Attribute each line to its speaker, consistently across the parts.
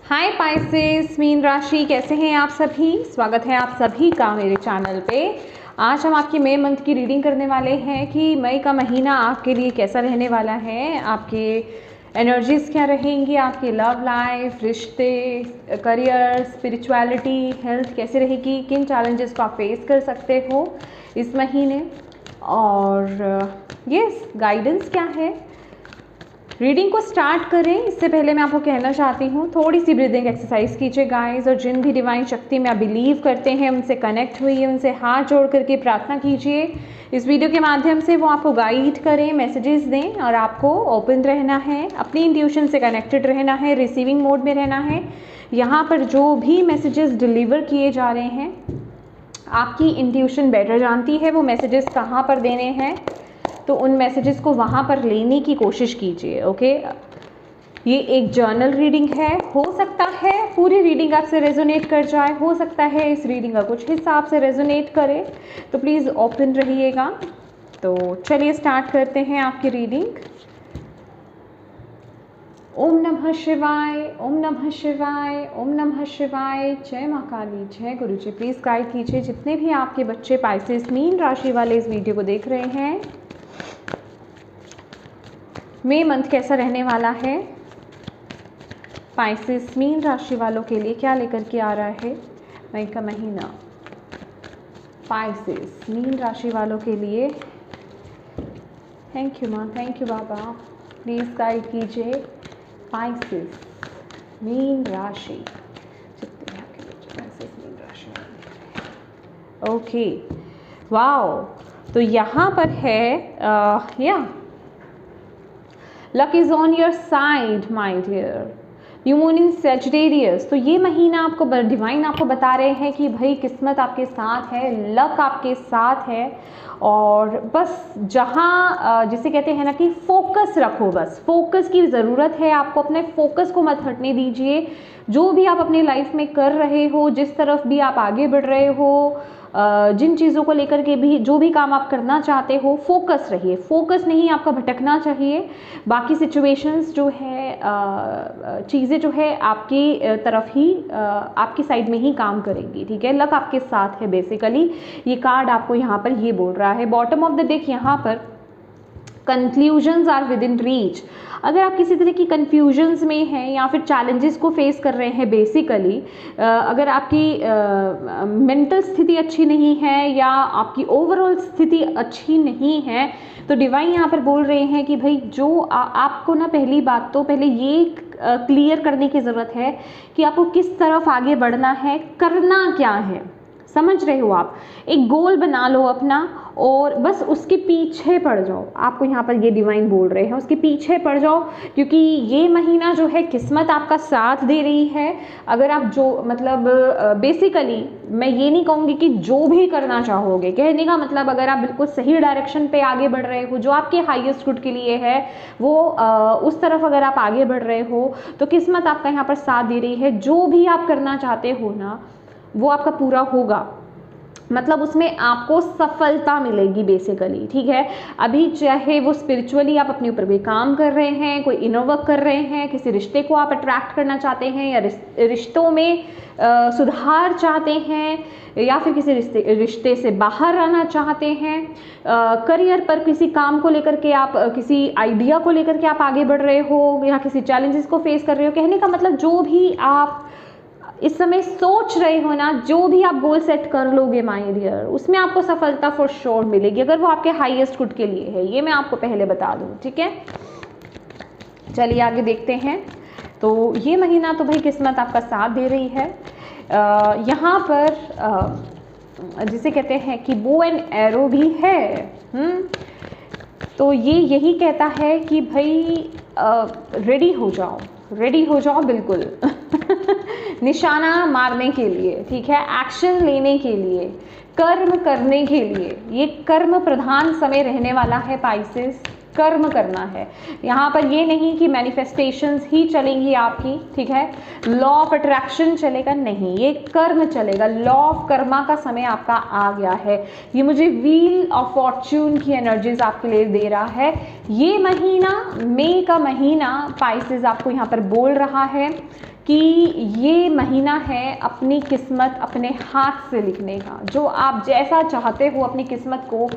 Speaker 1: हाय Pisces, mean राशि, कैसे हैं आप सभी। स्वागत है आप सभी का मेरे चैनल पे। आज हम आपकी मई मंथ की रीडिंग करने वाले हैं कि मई का महीना आपके लिए कैसा रहने वाला है, आपके एनर्जीज क्या रहेंगी, आपकी लव लाइफ, रिश्ते, करियर, स्पिरिचुअलिटी, हेल्थ कैसे रहेगी, किन चैलेंजेस को आप फेस कर सकते हो इस महीने, और यस गाइडेंस क्या है। रीडिंग को स्टार्ट करें इससे पहले मैं आपको कहना चाहती हूँ, थोड़ी सी ब्रीदिंग एक्सरसाइज कीजिए गाइस, और जिन भी डिवाइन शक्ति में आप बिलीव करते हैं, उनसे कनेक्ट हुई है, उनसे हाथ जोड़ करके प्रार्थना कीजिए इस वीडियो के माध्यम से वो आपको गाइड करें, मैसेजेस दें, और आपको ओपन रहना है, अपनी इंट्यूशन से कनेक्टेड रहना है, रिसीविंग मोड में रहना है। यहाँ पर जो भी मैसेजेस डिलीवर किए जा रहे हैं, आपकी इंट्यूशन बेटर जानती है वो मैसेजेस कहाँ पर देने हैं, तो उन मैसेजेस को वहाँ पर लेने की कोशिश कीजिए। ओके, ये एक जर्नल रीडिंग है, हो सकता है पूरी रीडिंग आपसे रेजोनेट कर जाए, हो सकता है इस रीडिंग का कुछ हिस्सा आपसे रेजोनेट करे, तो प्लीज़ ओपन रहिएगा। तो चलिए स्टार्ट करते हैं आपकी रीडिंग। ओम नमः शिवाय, ओम नमः शिवाय, ओम नमः शिवाय। जय माँ काली, जय गुरु जी। प्लीज़ गाइड कीजिए जितने भी आपके बच्चे पाइसेस मीन राशि वाले इस वीडियो को देख रहे हैं, मई मंथ कैसा रहने वाला है, पाइसेस मीन राशि वालों के लिए क्या लेकर के आ रहा है मई का महीना, पाइसेस मीन राशि वालों के लिए। थैंक यू माँ, thank you Baba. Please guide कीजिए पाइसेस मीन राशि, जितने यहाँ के बच्चे पाइसेस मीन राशि वाले। ओके, वाओ, तो यहाँ पर है Luck is on your side, my dear. New moon in Sagittarius। तो ये महीना आपको डिवाइन आपको बता रहे हैं कि भाई किस्मत आपके साथ है, लक आपके साथ है, और बस जहाँ जिसे कहते हैं ना कि फोकस रखो, बस फोकस की ज़रूरत है आपको, अपने फोकस को मत हटने दीजिए। जो भी आप अपनी लाइफ में कर रहे हो, जिस तरफ भी आप आगे बढ़ रहे हो, जिन चीज़ों को लेकर के भी जो भी काम आप करना चाहते हो, फोकस रहिए, फोकस नहीं आपका भटकना चाहिए। बाकी सिचुएशंस जो है, चीज़ें जो है आपकी तरफ ही, आपकी साइड में ही काम करेंगी, ठीक है। लक आपके साथ है बेसिकली, ये कार्ड आपको यहाँ पर ये बोल रहा है। बॉटम ऑफ द डेक यहाँ पर conclusions are within reach. अगर आप किसी तरह की कन्फ्यूजन्स में हैं या फिर चैलेंजेस को फेस कर रहे हैं, बेसिकली अगर आपकी मेंटल स्थिति अच्छी नहीं है या आपकी ओवरऑल स्थिति अच्छी नहीं है, तो डिवाइन यहाँ पर बोल रहे हैं कि भाई जो आपको ना, पहली बात तो पहले ये क्लियर करने की ज़रूरत है कि आपको किस तरफ आगे बढ़ना है, करना क्या है। समझ रहे हो आप, एक गोल बना लो अपना और बस उसके पीछे पड़ जाओ। आपको यहाँ पर ये डिवाइन बोल रहे हैं उसके पीछे पड़ जाओ, क्योंकि ये महीना जो है किस्मत आपका साथ दे रही है। अगर आप जो मतलब बेसिकली मैं ये नहीं कहूँगी कि जो भी करना चाहोगे, कहने का मतलब अगर आप बिल्कुल सही डायरेक्शन पे आगे बढ़ रहे हो, जो आपके हाईएस्ट गुड के लिए है, वो उस तरफ अगर आप आगे बढ़ रहे हो, तो किस्मत आपका यहाँ पर साथ दे रही है। जो भी आप करना चाहते हो ना, वो आपका पूरा होगा, मतलब उसमें आपको सफलता मिलेगी बेसिकली, ठीक है। अभी चाहे वो स्पिरिचुअली आप अपने ऊपर भी काम कर रहे हैं, कोई इनर वर्क कर रहे हैं, किसी रिश्ते को आप अट्रैक्ट करना चाहते हैं, या रिश्तों में सुधार चाहते हैं, या फिर किसी रिश्ते से बाहर आना चाहते हैं, करियर पर किसी काम को लेकर के आप, किसी आइडिया को लेकर के आप आगे बढ़ रहे हो, या किसी चैलेंजेस को फेस कर रहे हो। कहने का मतलब जो भी आप इस समय सोच रहे हो ना, जो भी आप गोल सेट कर लोगे माय डियर, उसमें आपको सफलता फॉर श्योर मिलेगी, अगर वो आपके हाईएस्ट गुड के लिए है। ये मैं आपको पहले बता दूं, ठीक है। चलिए आगे देखते हैं। तो ये महीना तो भाई किस्मत आपका साथ दे रही है। यहाँ पर जिसे कहते हैं कि बो एंड एरो भी है। तो ये यही कहता है कि भाई रेडी हो जाओ, रेडी हो जाओ बिल्कुल निशाना मारने के लिए, ठीक है, एक्शन लेने के लिए, कर्म करने के लिए। ये कर्म प्रधान समय रहने वाला है पाइसेस, कर्म करना है। यहाँ पर ये नहीं कि मैनिफेस्टेशंस ही चलेंगी आपकी, ठीक है, लॉ ऑफ अट्रैक्शन चलेगा नहीं, ये कर्म चलेगा। लॉ ऑफ कर्मा का समय आपका आ गया है। ये मुझे व्हील ऑफ फॉर्च्यून की एनर्जीज आपके लिए दे रहा है। ये महीना, मई का महीना पाइसेस आपको यहाँ पर बोल रहा है कि ये महीना है अपनी किस्मत अपने हाथ से लिखने का। जो आप जैसा चाहते हो अपनी किस्मत को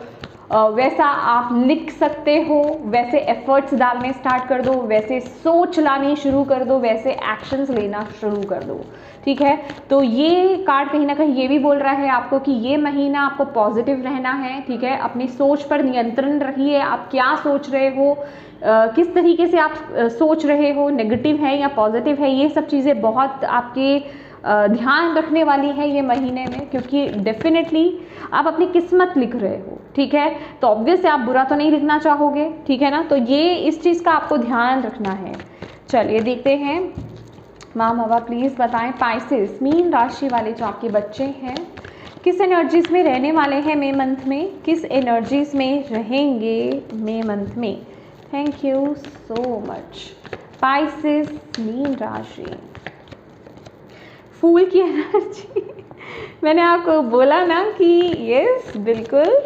Speaker 1: वैसा आप लिख सकते हो, वैसे एफर्ट्स डालने स्टार्ट कर दो, वैसे सोच लानी शुरू कर दो, वैसे एक्शंस लेना शुरू कर दो। ठीक है, तो ये कार्ड कहीं ना कहीं ये भी बोल रहा है आपको कि ये महीना आपको पॉजिटिव रहना है। ठीक है, अपनी सोच पर नियंत्रण रखिए, आप क्या सोच रहे हो, किस तरीके से आप सोच रहे हो, नेगेटिव है या पॉजिटिव है, ये सब चीज़ें बहुत आपके ध्यान रखने वाली है ये महीने में, क्योंकि डेफिनेटली आप अपनी किस्मत लिख रहे हो। ठीक है, तो ऑब्वियस आप बुरा तो नहीं लिखना चाहोगे। ठीक है ना, तो ये इस चीज़ का आपको ध्यान रखना है। चलिए देखते हैं, माँ बाबा प्लीज़ बताएं पाइसेस मीन राशि वाले जो आपके बच्चे हैं किस एनर्जीज में रहने वाले हैं मई मंथ में, किस एनर्जीज में रहेंगे मई मंथ में। Thank you so much. Pisces mean राशि, फूल की एनर्जी मैंने आपको बोला ना कि यस बिल्कुल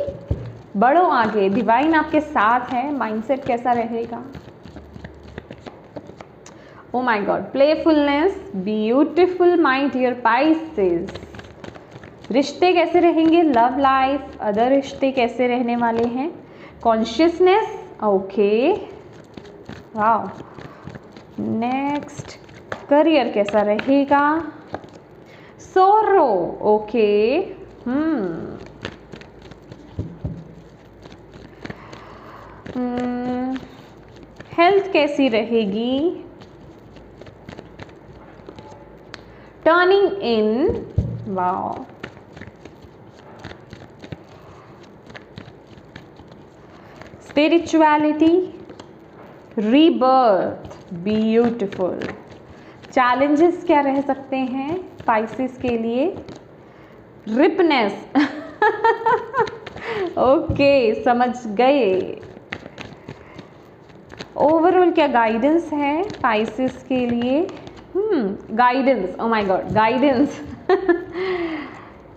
Speaker 1: बढ़ो आगे, डिवाइन आपके साथ है। माइंडसेट कैसा रहेगा, oh my God, playfulness beautiful my dear Pisces. रिश्ते कैसे रहेंगे, लव लाइफ, अदर रिश्ते कैसे रहने वाले हैं, consciousness, okay wow. Next, career कैसा रहेगा, सोरो, ओके हेल्थ कैसी रहेगी, टर्निंग इन, wow, spirituality, rebirth, beautiful. Challenges क्या रह सकते हैं पाइसेस के लिए, रिपनेस ओके समझ गए। ओवरऑल क्या गाइडेंस है पाइसेस के लिए, guidance, O my God guidance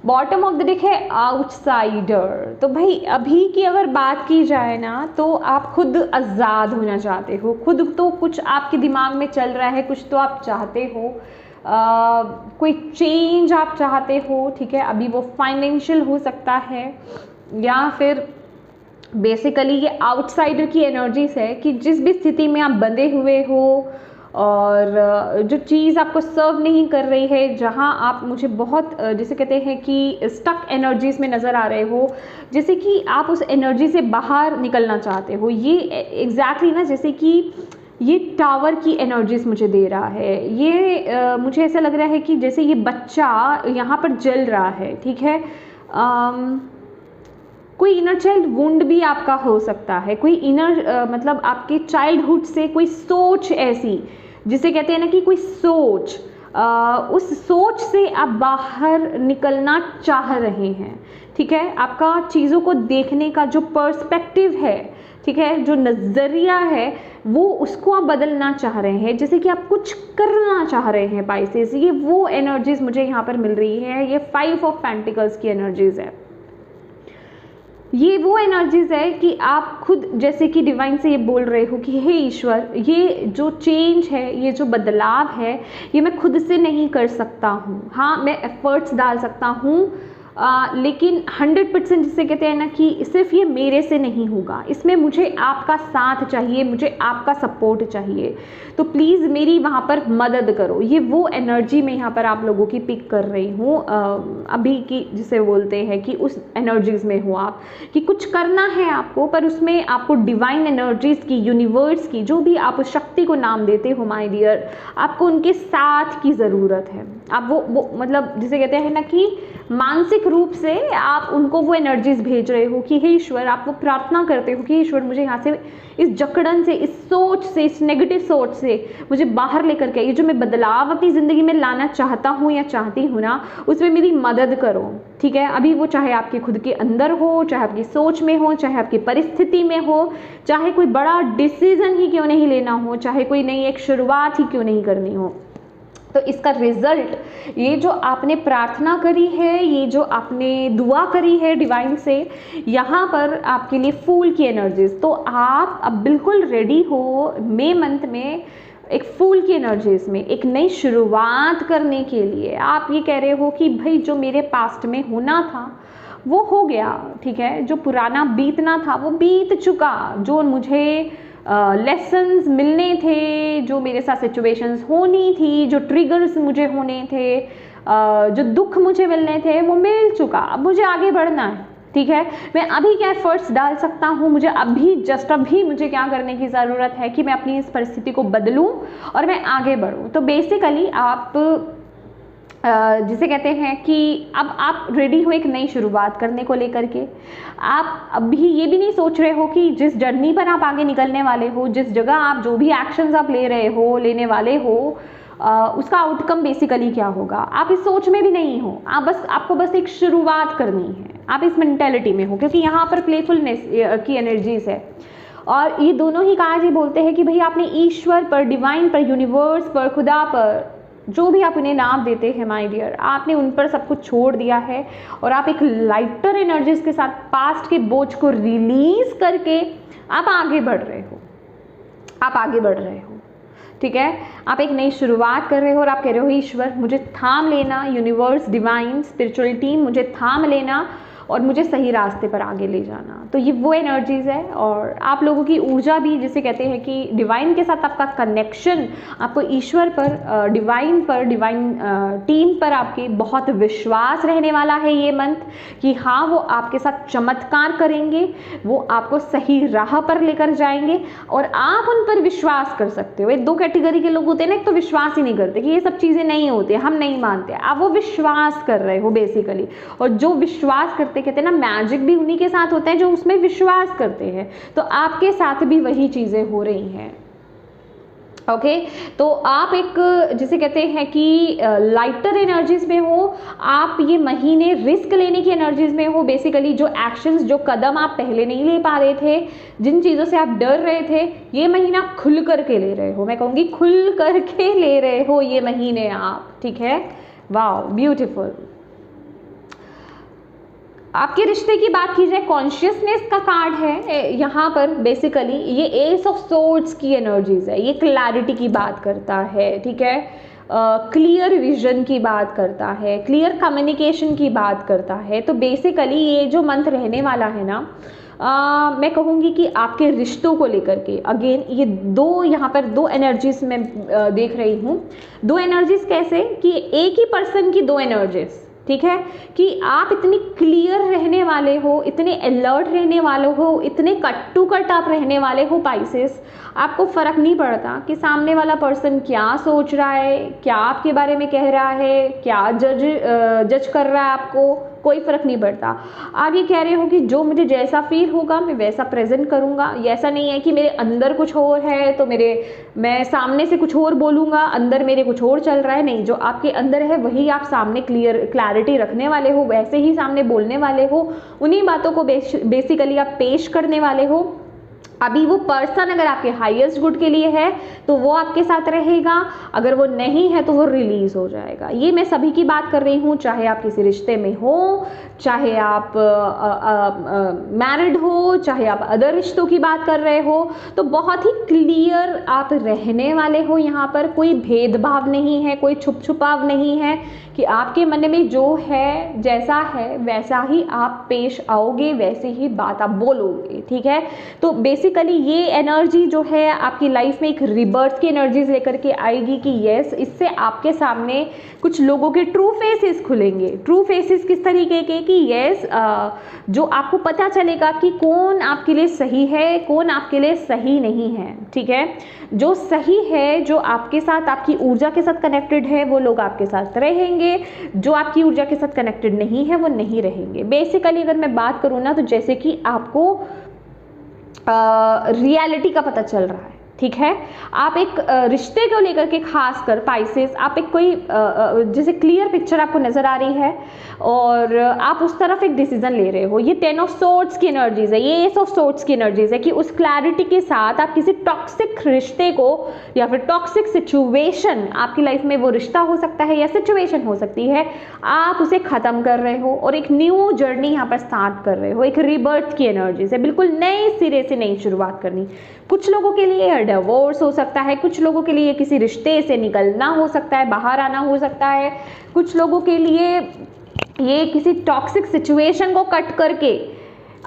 Speaker 1: bottom of the deck है आउटसाइडर। तो भाई अभी की अगर बात की जाए ना तो आप खुद आज़ाद होना चाहते हो, खुद तो कुछ आपके दिमाग में चल रहा है, कुछ तो आप चाहते हो, कोई चेंज आप चाहते हो। ठीक है, अभी वो फाइनेंशियल हो सकता है या फिर बेसिकली ये आउटसाइडर की एनर्जीज है कि जिस भी स्थिति में आप बंधे हुए हो और जो चीज़ आपको सर्व नहीं कर रही है, जहाँ आप मुझे बहुत जिसे कहते हैं कि स्टक एनर्जीज में नज़र आ रहे हो, जैसे कि आप उस एनर्जी से बाहर निकलना चाहते हो। ये एग्जैक्टली ना जैसे कि ये टावर की एनर्जीज मुझे दे रहा है। ये मुझे ऐसा लग रहा है कि जैसे ये बच्चा यहाँ पर जल रहा है। ठीक है, कोई इनर चाइल्ड वुंड भी आपका हो सकता है, कोई इनर मतलब आपके चाइल्डहुड से कोई सोच ऐसी जिसे कहते हैं ना कि कोई सोच, उस सोच से आप बाहर निकलना चाह रहे हैं। ठीक है, आपका चीज़ों को देखने का जो पर्सपेक्टिव है, ठीक है, जो नज़रिया है, वो उसको आप बदलना चाह रहे हैं, जैसे कि आप कुछ करना चाह रहे हैं पाइसेस। ये वो एनर्जीज मुझे यहाँ पर मिल रही है, ये 5 ऑफ पेंटिकल्स की एनर्जीज है। ये वो एनर्जीज है कि आप खुद जैसे कि डिवाइन से ये बोल रहे हो कि हे ईश्वर, ये जो चेंज है, ये जो बदलाव है, ये मैं खुद से नहीं कर सकता हूँ। हाँ, मैं एफर्ट्स डाल सकता हूँ, लेकिन 100% जिसे कहते हैं ना कि सिर्फ ये मेरे से नहीं होगा, इसमें मुझे आपका साथ चाहिए, मुझे आपका सपोर्ट चाहिए। तो प्लीज़ मेरी वहाँ पर मदद करो। ये वो एनर्जी मैं यहाँ पर आप लोगों की पिक कर रही हूँ अभी की, जिसे बोलते हैं कि उस एनर्जीज़ में हो आप, कि कुछ करना है आपको, पर उसमें आपको डिवाइन एनर्जीज़ की, यूनिवर्स की, जो भी आप उस शक्ति को नाम देते हो माय डियर, आपको उनके साथ की ज़रूरत है। आप वो मतलब जिसे कहते हैं ना कि मानसिक रूप से आप उनको वो एनर्जीज भेज रहे हो कि हे ईश्वर, आप वो प्रार्थना करते हो कि ईश्वर मुझे यहाँ से, इस जकड़न से, इस सोच से, इस नेगेटिव सोच से मुझे बाहर लेकर के, ये जो मैं बदलाव अपनी ज़िंदगी में लाना चाहता हूँ या चाहती हूँ ना, उसमें मेरी मदद करो। ठीक है, अभी वो चाहे आपके खुद के अंदर हो, चाहे आपकी सोच में हो, चाहे आपकी परिस्थिति में हो, चाहे कोई बड़ा डिसीजन ही क्यों नहीं लेना हो, चाहे कोई नई एक शुरुआत ही क्यों नहीं करनी हो, तो इसका रिजल्ट, ये जो आपने प्रार्थना करी है, ये जो आपने दुआ करी है डिवाइन से, यहाँ पर आपके लिए फूल की एनर्जीज। तो आप अब बिल्कुल रेडी हो मई मंथ में एक फूल की एनर्जीज में एक नई शुरुआत करने के लिए आप ये कह रहे हो कि भाई जो मेरे पास्ट में होना था वो हो गया, ठीक है, जो पुराना बीतना था वो बीत चुका, जो मुझे लेसन्स मिलने थे, जो मेरे साथ सिचुएशंस होनी थी, जो ट्रिगर्स मुझे होने थे, जो दुख मुझे मिलने थे वो मिल चुका, अब मुझे आगे बढ़ना है, ठीक है। मैं अभी क्या एफर्ट्स डाल सकता हूँ, मुझे अभी जस्ट अभी मुझे क्या करने की ज़रूरत है कि मैं अपनी इस परिस्थिति को बदलूँ और मैं आगे बढ़ूँ। तो बेसिकली आप जिसे कहते हैं कि अब आप रेडी हो एक नई शुरुआत करने को लेकर के। आप अभी ये भी नहीं सोच रहे हो कि जिस जर्नी पर आप आगे निकलने वाले हो, जिस जगह आप जो भी एक्शंस आप ले रहे हो, लेने वाले हो, उसका आउटकम बेसिकली क्या होगा, आप इस सोच में भी नहीं हो। आपको बस एक शुरुआत करनी है, आप इस मेंटेलिटी में हो, क्योंकि यहाँ पर प्लेफुलनेस की एनर्जीज है। और ये दोनों ही काज ये बोलते हैं कि भाई आपने ईश्वर पर, डिवाइन पर, यूनिवर्स पर, खुदा पर, जो भी आप उन्हें नाम देते हैं माय डियर, आपने उन पर सब कुछ छोड़ दिया है और आप एक लाइटर एनर्जीज के साथ पास्ट के बोझ को रिलीज करके आप आगे बढ़ रहे हो, आप आगे बढ़ रहे हो, ठीक है। आप एक नई शुरुआत कर रहे हो और आप कह रहे हो ईश्वर मुझे थाम लेना, यूनिवर्स, डिवाइन, स्पिरिचुअल टीम मुझे थाम लेना और मुझे सही रास्ते पर आगे ले जाना। तो ये वो एनर्जीज़ है। और आप लोगों की ऊर्जा भी, जिसे कहते हैं कि डिवाइन के साथ आपका कनेक्शन, आपको ईश्वर पर, डिवाइन पर, डिवाइन टीम पर आपके बहुत विश्वास रहने वाला है ये मंथ कि हाँ वो आपके साथ चमत्कार करेंगे, वो आपको सही राह पर लेकर जाएंगे और आप उन पर विश्वास कर सकते हो। ये दो कैटेगरी के लोग होते हैं ना, एक तो विश्वास ही नहीं करते कि ये सब चीज़ें नहीं होती, हम नहीं मानते, आप वो विश्वास कर रहे हो बेसिकली। और जो विश्वास करते, कहते हैं ना मैजिक भी उन्हीं के साथ होता है जो उसमें विश्वास करते हैं, तो आपके साथ भी वही चीजें हो रही हैं। ओके, तो आप एक जिसे कहते हैं कि लाइटर एनर्जीज में हो, आप ये महीने रिस्क लेने की एनर्जीज में हो। बेसिकली जो एक्शंस, जो कदम आप पहले नहीं ले पा रहे थे, जिन चीज़ों से आप डर रहे थे, ये महीना खुल करके ले रहे हो। मैं कहूँगी खुल करके ले रहे हो ये महीने आप, ठीक है। Wow, beautiful. आपके रिश्ते की बात की जाए, कॉन्शियसनेस का कार्ड है यहाँ पर। बेसिकली ये एस ऑफ सोर्ड्स की एनर्जीज है, ये क्लैरिटी की बात करता है, ठीक है, क्लियर विजन की बात करता है, क्लियर कम्युनिकेशन की बात करता है। तो बेसिकली ये जो मंथ रहने वाला है ना, मैं कहूँगी कि आपके रिश्तों को लेकर के, अगेन ये दो यहाँ पर दो एनर्जीज मैं देख रही हूँ। दो एनर्जीज कैसे कि एक ही पर्सन की दो एनर्जीज, ठीक है, कि आप इतनी क्लियर रहने वाले हो, इतने अलर्ट रहने वाले हो, इतने कट टू कट आप रहने वाले हो पाइसेस। आपको फ़र्क नहीं पड़ता कि सामने वाला पर्सन क्या सोच रहा है, क्या आपके बारे में कह रहा है, क्या जज कर रहा है आपको, कोई फ़र्क नहीं पड़ता। आप ये कह रहे हो कि जो मुझे जैसा फील होगा मैं वैसा प्रेजेंट करूँगा। ऐसा नहीं है कि मेरे अंदर कुछ और है तो मैं सामने से कुछ और बोलूँगा, अंदर मेरे कुछ और चल रहा है। नहीं, जो आपके अंदर है वही आप सामने क्लैरिटी रखने वाले हो, वैसे ही सामने बोलने वाले हो, उन्हीं बातों को बेसिकली आप पेश करने वाले हो। अभी वो पर्सन अगर आपके हाईएस्ट गुड के लिए है तो वो आपके साथ रहेगा, अगर वो नहीं है तो वो रिलीज हो जाएगा। ये मैं सभी की बात कर रही हूँ, चाहे आप किसी रिश्ते में हो, चाहे आप मैरिड हो, चाहे आप अदर रिश्तों की बात कर रहे हो, तो बहुत ही क्लियर आप रहने वाले हो। यहाँ पर कोई भेदभाव नहीं है, कोई छुप छुपाव नहीं है कि आपके मन में जो है, जैसा है वैसा ही आप पेश आओगे, वैसे ही बात आप बोलोगे, ठीक है। तो बेसिकली ये एनर्जी जो है आपकी लाइफ में एक रिबर्थ की एनर्जीज लेकर के आएगी कि यस, इससे आपके सामने कुछ लोगों के ट्रू फेसेस खुलेंगे। ट्रू फेसेस किस तरीके के कि यस, जो आपको पता चलेगा कि कौन आपके लिए सही है, कौन आपके लिए सही नहीं है, ठीक है। जो सही है, जो आपके साथ, आपकी ऊर्जा के साथ कनेक्टेड है, वो लोग आपके साथ रहेंगे। जो आपकी ऊर्जा के साथ कनेक्टेड नहीं है वो नहीं रहेंगे। बेसिकली अगर मैं बात करूँ ना, तो जैसे कि आपको रियलिटी का पता चल रहा है, ठीक है। आप एक रिश्ते को लेकर के, खासकर पाइसेस, आप एक कोई जैसे क्लियर पिक्चर आपको नज़र आ रही है और आप उस तरफ एक डिसीजन ले रहे हो। ये 10 ऑफ सोर्ड्स की एनर्जीज है, ये एस ऑफ सोर्ड्स की एनर्जीज है कि उस क्लैरिटी के साथ आप किसी टॉक्सिक रिश्ते को या फिर टॉक्सिक सिचुएशन, आपकी लाइफ में वो रिश्ता हो सकता है या सिचुएशन हो सकती है, आप उसे ख़त्म कर रहे हो और एक न्यू जर्नी यहाँ पर स्टार्ट कर रहे हो। एक रिबर्थ की एनर्जीज है, बिल्कुल नए सिरे से नई शुरुआत करनी। कुछ लोगों के लिए डिवोर्स हो सकता है, कुछ लोगों के लिए किसी रिश्ते से निकलना हो सकता है, बाहर आना हो सकता है, कुछ लोगों के लिए ये किसी टॉक्सिक सिचुएशन को कट करके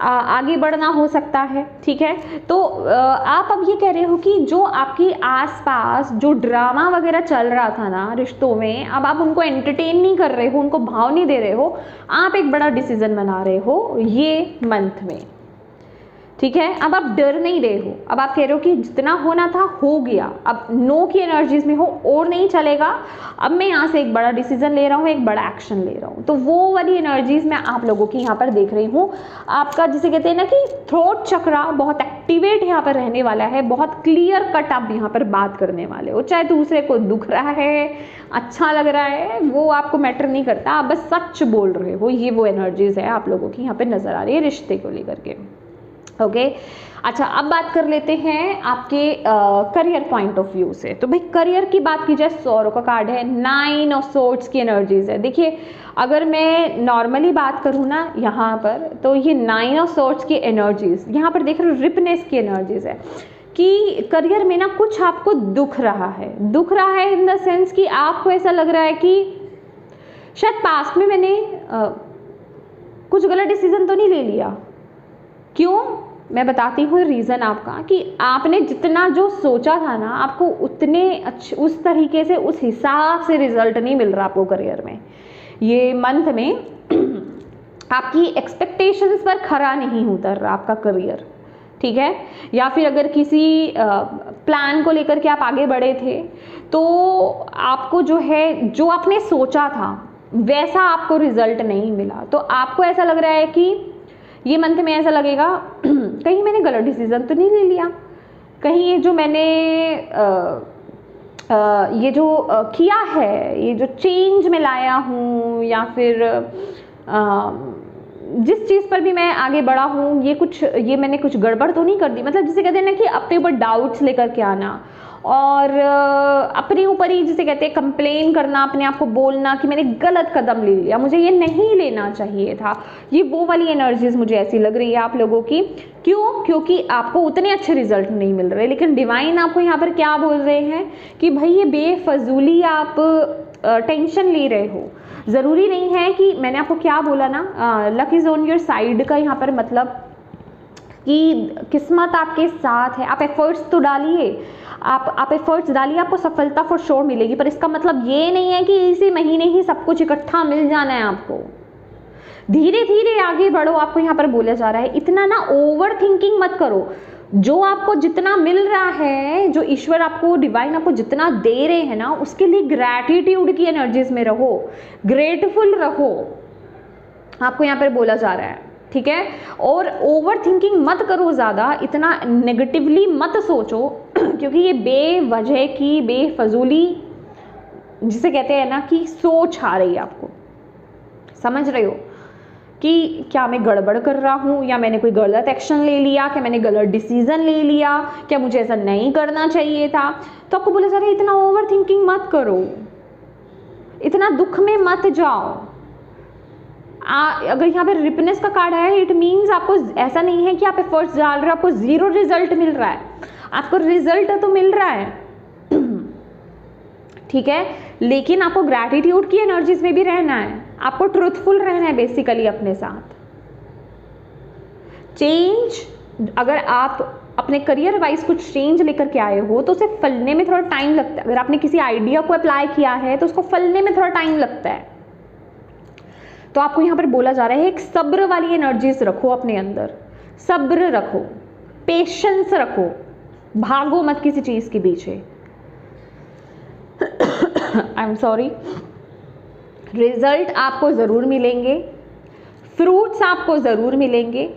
Speaker 1: आगे बढ़ना हो सकता है। ठीक है, तो आप अब ये कह रहे हो कि जो आपके आसपास जो ड्रामा वगैरह चल रहा था ना रिश्तों में, अब आप उनको एंटरटेन नहीं कर रहे हो, उनको भाव नहीं दे रहे हो, आप एक बड़ा डिसीजन बना रहे हो ये मंथ में। ठीक है, अब आप डर नहीं रहे हो, अब आप कह रहे हो कि जितना होना था हो गया, अब नो की एनर्जीज में हो और नहीं चलेगा, अब मैं यहाँ से एक बड़ा डिसीजन ले रहा हूँ, एक बड़ा एक्शन ले रहा हूँ। तो वो वाली एनर्जीज मैं आप लोगों की यहाँ पर देख रही हूँ। आपका जिसे कहते हैं ना कि थ्रोट चक्रा बहुत एक्टिवेट यहाँ पर रहने वाला है, बहुत क्लियर कट आप यहाँ पर बात करने वाले हो। चाहे दूसरे को दुख रहा है, अच्छा लग रहा है, वो आपको मैटर नहीं करता, आप बस सच बोल रहे हो। ये वो एनर्जीज है आप लोगों की यहाँ पर नजर आ रही है रिश्ते को लेकर के। ओके, अच्छा अब बात कर लेते हैं आपके करियर पॉइंट ऑफ व्यू से। तो भाई करियर की बात की जाए, सौरों का कार्ड है, 9 ऑफ सोर्ड्स की एनर्जीज है। देखिए अगर मैं नॉर्मली बात करूँ ना यहाँ पर, तो ये 9 ऑफ सोर्ड्स की एनर्जीज यहाँ पर देख रहे हो, रिपनेस की एनर्जीज है कि करियर में ना कुछ आपको दुख रहा है इन द सेंस कि आपको ऐसा लग रहा है कि शायद पास्ट में मैंने कुछ गलत डिसीजन तो नहीं ले लिया। क्यों, मैं बताती हूँ रीज़न आपका, कि आपने जितना जो सोचा था ना, आपको उतने अच्छे उस तरीके से उस हिसाब से रिजल्ट नहीं मिल रहा आपको करियर में। ये मंथ में आपकी एक्सपेक्टेशंस पर खरा नहीं उतर रहा आपका करियर। ठीक है, या फिर अगर किसी प्लान को लेकर के आप आगे बढ़े थे तो आपको जो है, जो आपने सोचा था वैसा आपको रिजल्ट नहीं मिला, तो आपको ऐसा लग रहा है कि ये मंथ में ऐसा लगेगा कहीं मैंने गलत डिसीजन तो नहीं ले लिया, कहीं ये जो मैंने ये जो किया है, ये जो चेंज में लाया हूँ, या फिर जिस चीज़ पर भी मैं आगे बढ़ा हूँ, ये मैंने कुछ गड़बड़ तो नहीं कर दी। मतलब जिसे कहते हैं ना कि अपने ऊपर डाउट्स लेकर के आना, और अपने ऊपर ही जिसे कहते हैं कंप्लेन करना, अपने आप को बोलना कि मैंने गलत कदम ले लिया, मुझे ये नहीं लेना चाहिए था। ये वो वाली एनर्जीज मुझे ऐसी लग रही है आप लोगों की। क्यों, क्योंकि आपको उतने अच्छे रिजल्ट नहीं मिल रहे, लेकिन डिवाइन आपको यहाँ पर क्या बोल रहे हैं कि भाई ये बेफजूली आप टेंशन ले रहे हो। ज़रूरी नहीं है कि, मैंने आपको क्या बोला ना, luck is on your side का यहाँ पर मतलब कि किस्मत आपके साथ है। आप एफर्ट्स तो डालिए, आप एफर्ट्स डालिए, आपको सफलता फॉर श्योर मिलेगी। पर इसका मतलब ये नहीं है कि इसी महीने ही सब कुछ इकट्ठा मिल जाना है आपको। धीरे धीरे आगे बढ़ो, आपको यहाँ पर बोला जा रहा है। इतना ना ओवर थिंकिंग मत करो। जो आपको जितना मिल रहा है, जो ईश्वर आपको, डिवाइन आपको जितना दे रहे हैं ना, उसके लिए ग्रैटिट्यूड की एनर्जीज में रहो, ग्रेटफुल रहो, आपको यहाँ पर बोला जा रहा है। ठीक है, और ओवर थिंकिंग मत करो, ज़्यादा इतना नेगेटिवली मत सोचो, क्योंकि ये बेवजह की बेफजूली जिसे कहते हैं ना कि सोच आ रही है आपको। समझ रहे हो कि क्या मैं गड़बड़ कर रहा हूँ, या मैंने कोई गलत एक्शन ले लिया, क्या मैंने गलत डिसीजन ले लिया, क्या मुझे ऐसा नहीं करना चाहिए था। तो आपको बोला जा रहा है इतना ओवर थिंकिंग मत करो, इतना दुख में मत जाओ। अगर यहाँ पे रिपनेस का कार्ड है, इट मीन्स आपको ऐसा नहीं है कि आप एफर्ट्स डाल रहे हो, आपको जीरो रिजल्ट मिल रहा है, आपको रिजल्ट तो मिल रहा है। ठीक है, लेकिन आपको ग्रैटिट्यूड की एनर्जीज में भी रहना है, आपको ट्रूथफुल रहना है बेसिकली अपने साथ। चेंज, अगर आप अपने करियर वाइज कुछ चेंज लेकर के आए हो तो उसे फलने में थोड़ा टाइम लगता है। अगर आपने किसी आइडिया को अप्लाई किया है तो उसको फलने में थोड़ा टाइम लगता है। तो आपको यहाँ पर बोला जा रहा है एक सब्र वाली एनर्जीज रखो अपने अंदर, सब्र रखो, पेशेंस रखो, भागो मत किसी चीज के पीछे। आई एम सॉरी, रिजल्ट आपको ज़रूर मिलेंगे, फ्रूट्स आपको ज़रूर मिलेंगे,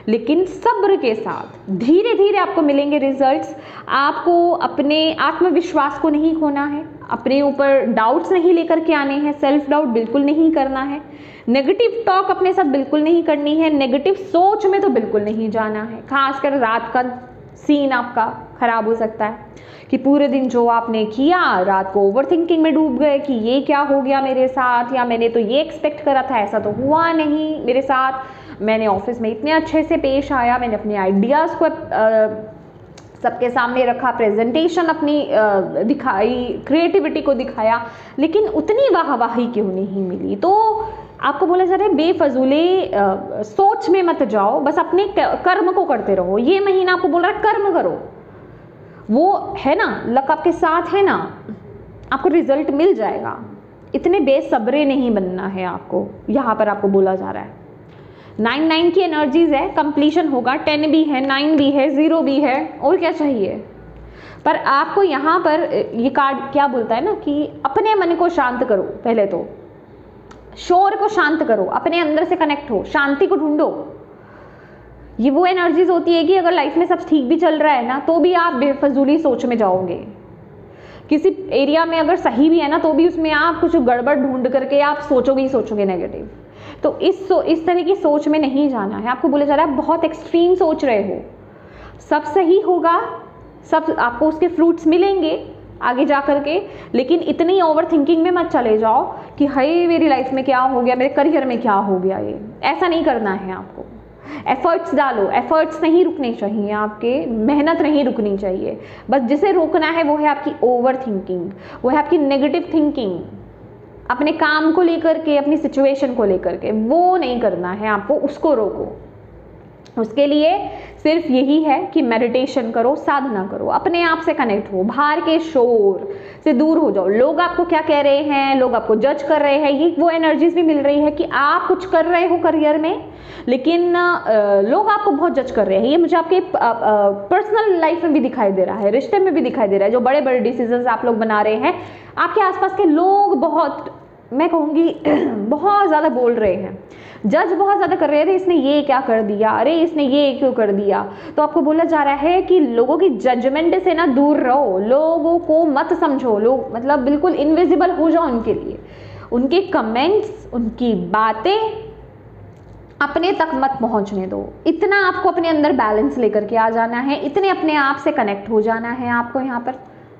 Speaker 1: लेकिन सब्र के साथ धीरे धीरे आपको मिलेंगे रिजल्ट्स। आपको अपने आत्मविश्वास को नहीं खोना है, अपने ऊपर डाउट्स नहीं लेकर के आने हैं, सेल्फ डाउट बिल्कुल नहीं करना है, नेगेटिव टॉक अपने साथ बिल्कुल नहीं करनी है, नेगेटिव सोच में तो बिल्कुल नहीं जाना है। खासकर रात का सीन आपका खराब हो सकता है कि पूरे दिन जो आपने किया, रात को ओवर थिंकिंग में डूब गए कि ये क्या हो गया मेरे साथ, या मैंने तो ये एक्सपेक्ट करा था, ऐसा तो हुआ नहीं मेरे साथ, मैंने ऑफिस में इतने अच्छे से पेश आया, मैंने अपने आइडियाज़ को सबके सामने रखा, प्रेजेंटेशन अपनी दिखाई, क्रिएटिविटी को दिखाया, लेकिन उतनी वाहवाही क्यों नहीं मिली। तो आपको बोला जा रहा है बेफजूले सोच में मत जाओ, बस अपने कर्म को करते रहो। ये महीना आपको बोल रहा है कर्म करो, वो है ना, लक आपके साथ है ना, आपको रिजल्ट मिल जाएगा। इतने बेसब्रे नहीं बनना है आपको, यहाँ पर आपको बोला जा रहा है। 9 की एनर्जीज है, कंप्लीशन होगा, 10 भी है, 9 भी है, 0 भी है, और क्या चाहिए। पर आपको यहाँ पर ये कार्ड क्या बोलता है ना कि अपने मन को शांत करो, पहले तो शोर को शांत करो, अपने अंदर से कनेक्ट हो, शांति को ढूंढो। ये वो एनर्जीज होती है कि अगर लाइफ में सब ठीक भी चल रहा है ना, तो भी आप बेफजूली सोच में जाओगे। किसी एरिया में अगर सही भी है ना, तो भी उसमें आप कुछ गड़बड़ ढूंढ करके आप सोचोगे ही सोचोगे नेगेटिव। तो इस तरह की सोच में नहीं जाना है। आपको बोला जा रहा है बहुत एक्सट्रीम सोच रहे हो, सब सही होगा, सब आपको उसके फ्रूट्स मिलेंगे आगे जा करके, लेकिन इतनी ओवर थिंकिंग में मत चले जाओ कि हाय मेरी लाइफ में क्या हो गया, मेरे करियर में क्या हो गया। ये ऐसा नहीं करना है आपको। एफर्ट्स डालो, एफर्ट्स नहीं रुकने चाहिए आपके, मेहनत नहीं रुकनी चाहिए। बस जिसे रोकना है वो है आपकी ओवर थिंकिंग, वो है आपकी नेगेटिव थिंकिंग, अपने काम को लेकर के, अपनी सिचुएशन को लेकर के, वो नहीं करना है आपको, उसको रोको। उसके लिए सिर्फ यही है कि मेडिटेशन करो, साधना करो, अपने आप से कनेक्ट हो, बाहर के शोर से दूर हो जाओ। लोग आपको क्या कह रहे हैं, लोग आपको जज कर रहे हैं, ये वो एनर्जीज भी मिल रही है कि आप कुछ कर रहे हो करियर में, लेकिन लोग आपको बहुत जज कर रहे हैं। ये मुझे आपके पर्सनल लाइफ में भी दिखाई दे रहा है, रिश्ते में भी दिखाई दे रहा है। जो बड़े बड़े डिसीजंस आप लोग बना रहे हैं, आपके आसपास के लोग बहुत, मैं कहूँगी बहुत ज़्यादा बोल रहे हैं, जज बहुत ज़्यादा कर रहे हैं, इसने ये क्या कर दिया, अरे इसने ये क्यों कर दिया। तो आपको बोला जा रहा है कि लोगों की जजमेंट से ना दूर रहो, लोगों को मत समझो, लोग मतलब बिल्कुल इनविजिबल हो जाओ उनके लिए। उनके कमेंट्स, उनकी बातें अपने तक मत पहुंचने दो। इतना आपको अपने अंदर बैलेंस लेकर के आ जाना है, इतने अपने आप से कनेक्ट हो जाना है आपको यहाँ पर,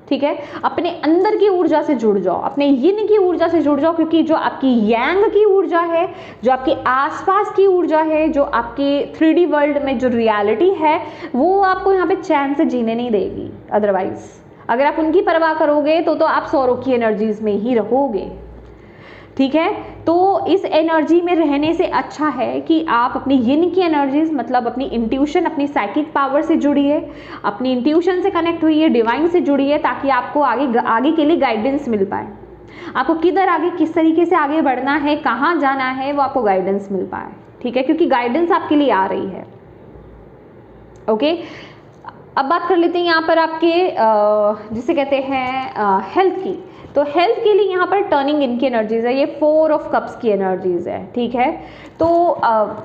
Speaker 1: ठीक है। अपने अंदर की ऊर्जा से जुड़ जाओ, अपने यिन की ऊर्जा से जुड़ जाओ, क्योंकि जो आपकी यांग की ऊर्जा है, जो आपके आसपास की ऊर्जा है, जो आपके 3D वर्ल्ड में जो रियलिटी है, वो आपको यहाँ पे चैन से जीने नहीं देगी। अदरवाइज अगर आप उनकी परवाह करोगे तो आप सौरों की एनर्जीज में ही रहोगे, ठीक है। तो इस एनर्जी में रहने से अच्छा है कि आप अपनी यिन की एनर्जीज, मतलब अपनी इंट्यूशन, अपनी साइकिक पावर से जुड़िए, अपनी इंट्यूशन से कनेक्ट हुई, डिवाइन से जुड़िए, ताकि आपको आगे के लिए गाइडेंस मिल पाए। आपको किधर आगे, किस तरीके से आगे बढ़ना है, कहाँ जाना है, वो आपको गाइडेंस मिल पाए, ठीक है, क्योंकि गाइडेंस आपके लिए आ रही है। ओके, अब बात कर लेते हैं यहाँ पर आपके जिसे कहते हैं हेल्थ की। तो हेल्थ के लिए यहाँ पर टर्निंग इनकी एनर्जीज है, ये 4 ऑफ कप्स की एनर्जीज है, ठीक है। तो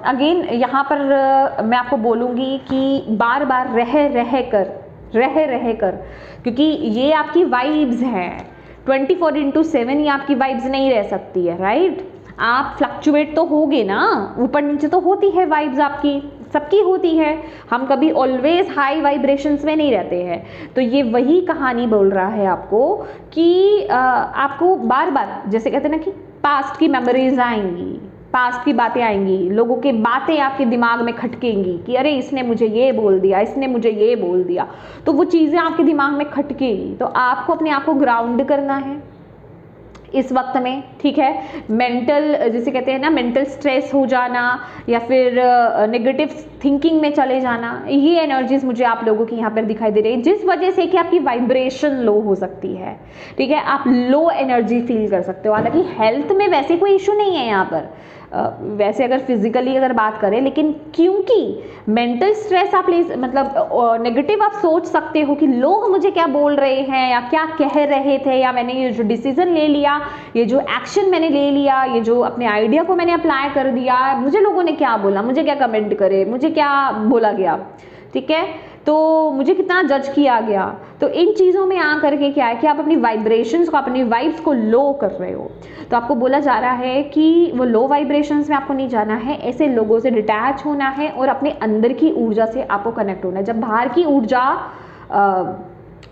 Speaker 1: अगेन यहाँ पर मैं आपको बोलूँगी कि बार बार रह कर, क्योंकि ये आपकी वाइब्स हैं, 24/7 ये आपकी वाइब्स नहीं रह सकती है, राइट। आप फ्लक्चुएट तो होगे ना, ऊपर नीचे तो होती है वाइब्स, आपकी सबकी होती है, हम कभी ऑलवेज हाई वाइब्रेशंस में नहीं रहते हैं। तो ये वही कहानी बोल रहा है आपको कि आपको बार बार, जैसे कहते हैं ना कि पास्ट की मेमोरीज आएंगी, पास्ट की बातें आएंगी, लोगों की बातें आपके दिमाग में खटकेंगी कि अरे इसने मुझे ये बोल दिया, इसने मुझे ये बोल दिया, तो वो चीज़ें आपके दिमाग में खटकेगी। तो आपको अपने आप को ग्राउंड करना है इस वक्त में, ठीक है। मेंटल, जिसे कहते हैं ना, मेंटल स्ट्रेस हो जाना या फिर नेगेटिव थिंकिंग में चले जाना, ये एनर्जीज मुझे आप लोगों की यहाँ पर दिखाई दे रही है, जिस वजह से कि आपकी वाइब्रेशन लो हो सकती है, ठीक है। आप लो एनर्जी फील कर सकते हो। हालांकि हेल्थ में वैसे कोई इशू नहीं है यहाँ पर, वैसे अगर फिजिकली अगर बात करें, लेकिन क्योंकि मेंटल स्ट्रेस आप मतलब नेगेटिव आप सोच सकते हो कि लोग मुझे क्या बोल रहे हैं या क्या कह रहे थे, या मैंने ये जो डिसीजन ले लिया, ये जो एक्शन मैंने ले लिया, ये जो अपने आइडिया को मैंने अप्लाई कर दिया, मुझे लोगों ने क्या बोला, मुझे क्या कमेंट करे, मुझे क्या बोला गया, ठीक है, तो मुझे कितना जज किया गया। तो इन चीज़ों में आ करके क्या है कि आप अपनी वाइब्रेशंस को, अपनी वाइब्स को लो कर रहे हो। तो आपको बोला जा रहा है कि वो लो वाइब्रेशंस में आपको नहीं जाना है, ऐसे लोगों से डिटैच होना है और अपने अंदर की ऊर्जा से आपको कनेक्ट होना है। जब बाहर की ऊर्जा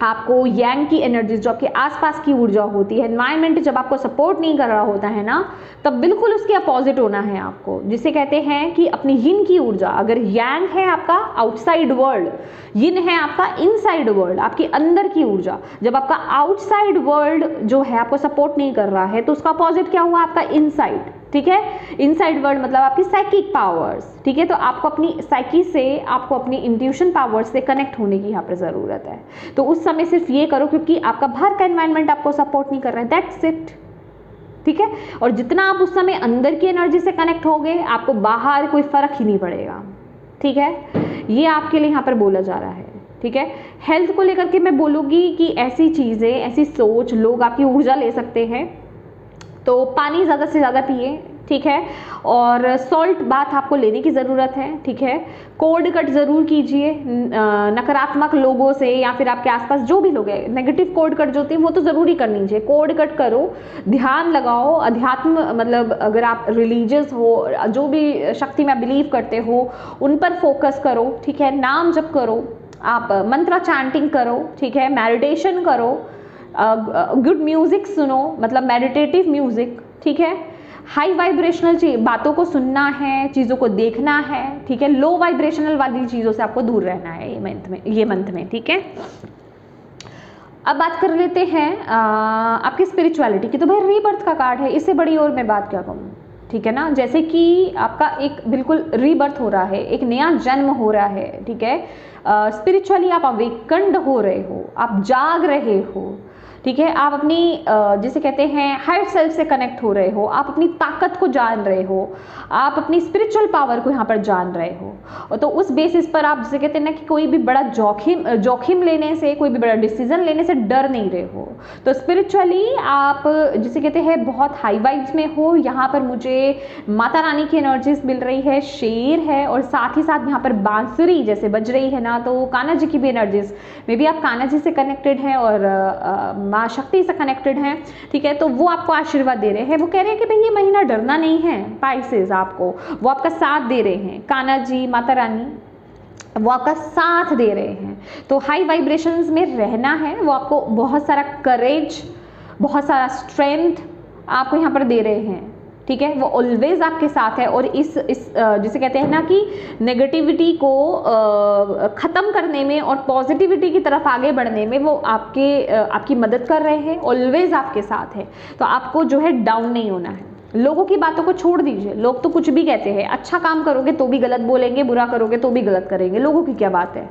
Speaker 1: आपको यांग की एनर्जी, जो आपके आसपास की ऊर्जा होती है, एनवायरनमेंट जब आपको सपोर्ट नहीं कर रहा होता है ना, तब बिल्कुल उसके अपोजिट होना है आपको, जिसे कहते हैं कि अपनी यिन की ऊर्जा। अगर यांग है आपका आउटसाइड वर्ल्ड, यिन है आपका इनसाइड वर्ल्ड, आपकी अंदर की ऊर्जा। जब आपका आउटसाइड वर्ल्ड जो है आपको सपोर्ट नहीं कर रहा है, तो उसका अपोजिट क्या हुआ, आपका इनसाइड। ठीक है, इनसाइड वर्ल्ड मतलब आपकी साइकिक पावर्स। ठीक है, तो आपको अपनी साइकी से, आपको अपनी इंट्यूशन पावर्स से कनेक्ट होने की यहाँ पर ज़रूरत है। तो उस समय सिर्फ ये करो, क्योंकि आपका बाहर का एनवायरनमेंट आपको सपोर्ट नहीं कर रहा है, दैट्स इट। ठीक है, और जितना आप उस समय अंदर की एनर्जी से कनेक्ट होगे, आपको बाहर कोई फर्क ही नहीं पड़ेगा। ठीक है, ये आपके लिए यहाँ पर बोला जा रहा है। ठीक है, हेल्थ को लेकर के मैं बोलूँगी कि ऐसी चीज़ें, ऐसी सोच लोग आपकी ऊर्जा ले सकते हैं। तो पानी ज़्यादा से ज़्यादा पिए। ठीक है, और सॉल्ट बाथ आपको लेने की ज़रूरत है। ठीक है, कोड कट ज़रूर कीजिए नकारात्मक लोगों से, या फिर आपके आसपास जो भी लोग हैं, नेगेटिव कोड कट जो होती है वो तो ज़रूरी करनी चाहिए। कोड कट करो, ध्यान लगाओ, अध्यात्म मतलब अगर आप रिलीजियस हो, जो भी शक्ति में बिलीव करते हो, उन पर फोकस करो। ठीक है, नाम जप करो, आप मंत्र चैंटिंग करो। ठीक है, मेडिटेशन करो, गुड म्यूज़िक सुनो, मतलब मेडिटेटिव म्यूज़िक। ठीक है, हाई वाइब्रेशनल बातों को सुनना है, चीज़ों को देखना है। ठीक है, लो वाइब्रेशनल वाली चीज़ों से आपको दूर रहना है ये मंथ में। ठीक है, अब बात कर लेते हैं आपकी स्पिरिचुअलिटी की। तो भाई रीबर्थ का कार्ड है, इससे बड़ी और मैं बात क्या कहूँ। ठीक है ना, जैसे कि आपका एक बिल्कुल रीबर्थ हो रहा है, एक नया जन्म हो रहा है। ठीक है, स्पिरिचुअली आप अवेकन्ड हो रहे हो, आप जाग रहे हो। ठीक है, आप अपनी जिसे कहते हैं हायर सेल्फ से कनेक्ट हो रहे हो, आप अपनी ताकत को जान रहे हो, आप अपनी स्पिरिचुअल पावर को यहाँ पर जान रहे हो। और तो उस बेसिस पर आप जिसे कहते हैं ना कि कोई भी बड़ा जोखिम लेने से, कोई भी बड़ा डिसीजन लेने से डर नहीं रहे हो। तो स्पिरिचुअली आप जिसे कहते हैं बहुत हाई वाइब्स में हो। यहाँ पर मुझे माता रानी की एनर्जीज मिल रही है, शेर है, और साथ ही साथ यहाँ पर बांसुरी जैसे बज रही है ना, तो कान्हा जी की भी एनर्जीज, मे बी आप कान्हा जी से कनेक्टेड हैं और माँ शक्ति से कनेक्टेड हैं। ठीक है, तो वो आपको आशीर्वाद दे रहे हैं, वो कह रहे हैं कि भाई ये महीना डरना नहीं है पाइसेस, आपको वो आपका साथ दे रहे हैं। कान्हा जी, माता रानी वो आपका साथ दे रहे हैं। तो हाई वाइब्रेशंस में रहना है, वो आपको बहुत सारा करेज, बहुत सारा स्ट्रेंथ आपको यहाँ पर दे रहे हैं। ठीक है, वो ऑलवेज आपके साथ है, और इस जिसे कहते हैं ना कि नेगेटिविटी को ख़त्म करने में और पॉजिटिविटी की तरफ आगे बढ़ने में वो आपकी मदद कर रहे हैं, ऑलवेज आपके साथ है। तो आपको जो है डाउन नहीं होना है। लोगों की बातों को छोड़ दीजिए, लोग तो कुछ भी कहते हैं, अच्छा काम करोगे तो भी गलत बोलेंगे, बुरा करोगे तो भी गलत करेंगे, लोगों की क्या बात है।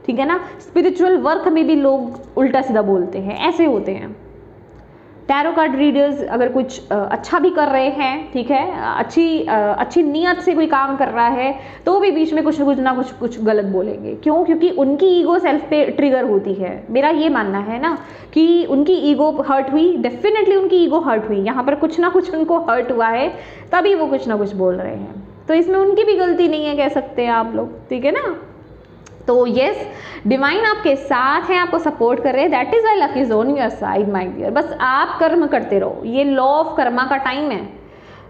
Speaker 1: ठीक है ना, स्पिरिचुअल वर्क में भी लोग उल्टा सीधा बोलते हैं, ऐसे होते हैं। टैरो कार्ड रीडर्स अगर कुछ अच्छा भी कर रहे हैं, ठीक है, अच्छी नीयत से कोई काम कर रहा है, तो भी बीच में कुछ ना कुछ गलत बोलेंगे। क्यों? क्योंकि उनकी ईगो सेल्फ पे ट्रिगर होती है। मेरा ये मानना है ना कि उनकी ईगो हर्ट हुई, डेफिनेटली उनकी ईगो हर्ट हुई, यहाँ पर कुछ ना कुछ उनको हर्ट हुआ है, तभी वो कुछ ना कुछ बोल रहे हैं। तो इसमें उनकी भी गलती नहीं है, कह सकते हैं आप लोग। ठीक है ना, तो यस, डिवाइन आपके साथ है, आपको सपोर्ट कर रहे हैं। That is why luck is on your side my dear. बस आप कर्म करते रहो, ये लॉ ऑफ कर्मा का टाइम है।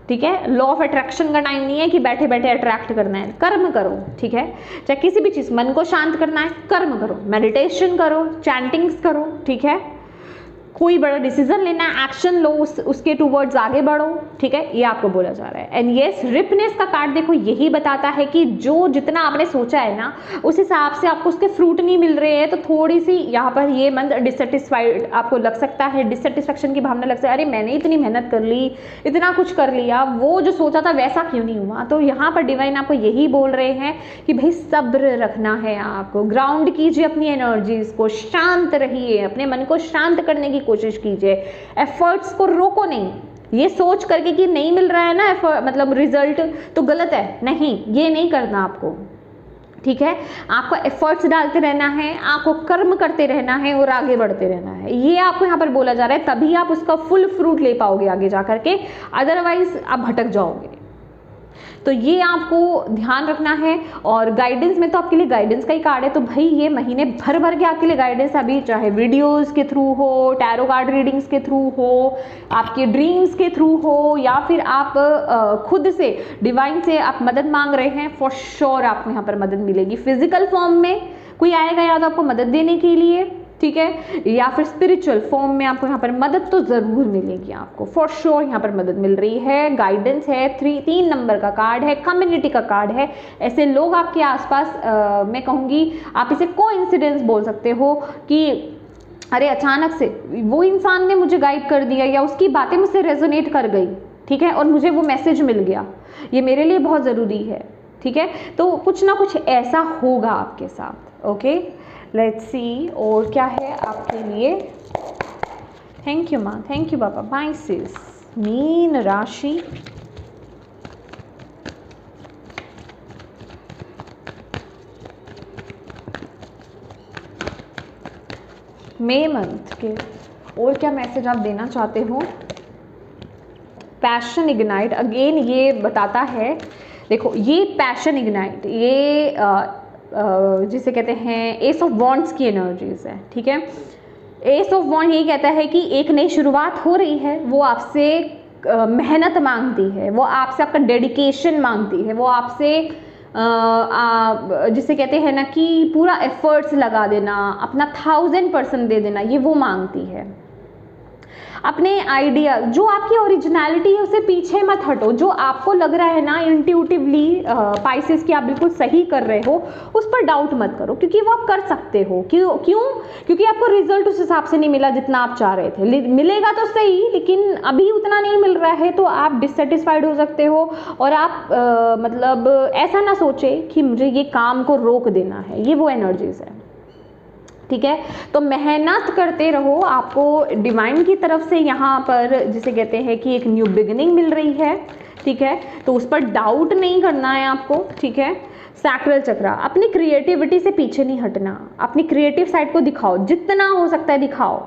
Speaker 1: ठीक है, लॉ ऑफ अट्रैक्शन का टाइम नहीं है कि बैठे बैठे अट्रैक्ट करना है, कर्म करो। ठीक है, चाहे किसी भी चीज़, मन को शांत करना है, कर्म करो, मेडिटेशन करो, चैंटिंग्स करो। ठीक है, कोई बड़ा डिसीजन लेना है, एक्शन लो, उसके टूवर्ड्स आगे बढ़ो। ठीक है, ये आपको बोला जा रहा है। एंड यस, रिपनेस का कार्ड देखो यही बताता है कि जो जितना आपने सोचा है ना, उस हिसाब से आपको उसके फ्रूट नहीं मिल रहे हैं, तो थोड़ी सी यहाँ पर ये मंथ डिससेटिस्फाइड आपको लग सकता है, डिससेटिस्फेक्शन की भावना लग सकती है। अरे मैंने इतनी मेहनत कर ली, इतना कुछ कर लिया, वो जो सोचा था वैसा क्यों नहीं हुआ। तो यहाँ पर डिवाइन आपको यही बोल रहे हैं कि भाई सब्र रखना है, आपको ग्राउंड कीजिए अपनी एनर्जीज को, शांत रहिए, अपने मन को शांत करने की कोशिश कीजिए, एफर्ट्स को रोको नहीं। ये सोच करके कि नहीं मिल रहा है ना मतलब रिजल्ट, तो गलत है, नहीं, ये नहीं करना आपको। ठीक है, आपको एफर्ट्स डालते रहना है, आपको कर्म करते रहना है और आगे बढ़ते रहना है। ये आपको यहाँ पर बोला जा रहा है, तभी आप उसका फुल फ्रूट ले पाओगे आगे जा करके, अदरवाइज आप भटक जाओगे। तो ये आपको ध्यान रखना है। और गाइडेंस में तो आपके लिए गाइडेंस का ही कार्ड है, तो भाई ये महीने भर भर के आपके लिए गाइडेंस, अभी चाहे वीडियोस के थ्रू हो, टैरो कार्ड रीडिंग्स के थ्रू हो, आपके ड्रीम्स के थ्रू हो, या फिर आप खुद से डिवाइन से आप मदद मांग रहे हैं, फॉर श्योर आपको यहाँ पर मदद मिलेगी। फिजिकल फॉर्म में कोई आएगा या तो आपको मदद देने के लिए, ठीक है, या फिर स्पिरिचुअल फॉर्म में आपको यहाँ पर मदद तो ज़रूर मिलेगी, आपको फॉर श्योर यहाँ पर मदद मिल रही है, गाइडेंस है, 3 नंबर का कार्ड है, कम्युनिटी का कार्ड है। ऐसे लोग आपके आसपास मैं कहूँगी आप इसे कोइंसिडेंस बोल सकते हो कि अरे अचानक से वो इंसान ने मुझे गाइड कर दिया या उसकी बातें मुझसे रेजोनेट कर गई, ठीक है, और मुझे वो मैसेज मिल गया, ये मेरे लिए बहुत ज़रूरी है, ठीक है। तो कुछ ना कुछ ऐसा होगा आपके साथ। ओके, लेट्स सी और क्या है आपके लिए। थैंक यू माँ, thank you Baba. Pisces, mean राशि, मई मंथ के और क्या मैसेज आप देना चाहते हो। पैशन इग्नाइट, अगेन ये बताता है, देखो ये पैशन इग्नाइट, ये जिसे कहते हैं एस ऑफ वॉन्ड्स की एनर्जीज है, ठीक है। एस ऑफ वॉन्ड यही कहता है कि एक नई शुरुआत हो रही है, वो आपसे मेहनत मांगती है, वो आपसे आपका डेडिकेशन मांगती है, वो आपसे जिसे कहते हैं ना कि पूरा एफर्ट्स लगा देना, अपना 1000% दे देना, ये वो मांगती है। अपने आइडिया, जो आपकी ओरिजिनलिटी है उससे पीछे मत हटो। जो आपको लग रहा है ना इंट्यूटिवली पाइसेस कि आप बिल्कुल सही कर रहे हो, उस पर डाउट मत करो, क्योंकि वो आप कर सकते हो। क्यों? क्योंकि आपको रिजल्ट उस हिसाब से नहीं मिला जितना आप चाह रहे थे। मिलेगा तो सही, लेकिन अभी उतना नहीं मिल रहा है, तो आप डिससेटिस्फाइड हो सकते हो। और आप मतलब ऐसा ना सोचे कि मुझे ये काम को रोक देना है, ये वो एनर्जीज है, ठीक है। तो मेहनत करते रहो, आपको डिवाइन की तरफ से यहाँ पर जिसे कहते हैं कि एक न्यू बिगिनिंग मिल रही है, ठीक है। तो उस पर डाउट नहीं करना है आपको, ठीक है। सैक्रल चक्रा, अपनी क्रिएटिविटी से पीछे नहीं हटना, अपनी क्रिएटिव साइड को दिखाओ, जितना हो सकता है दिखाओ,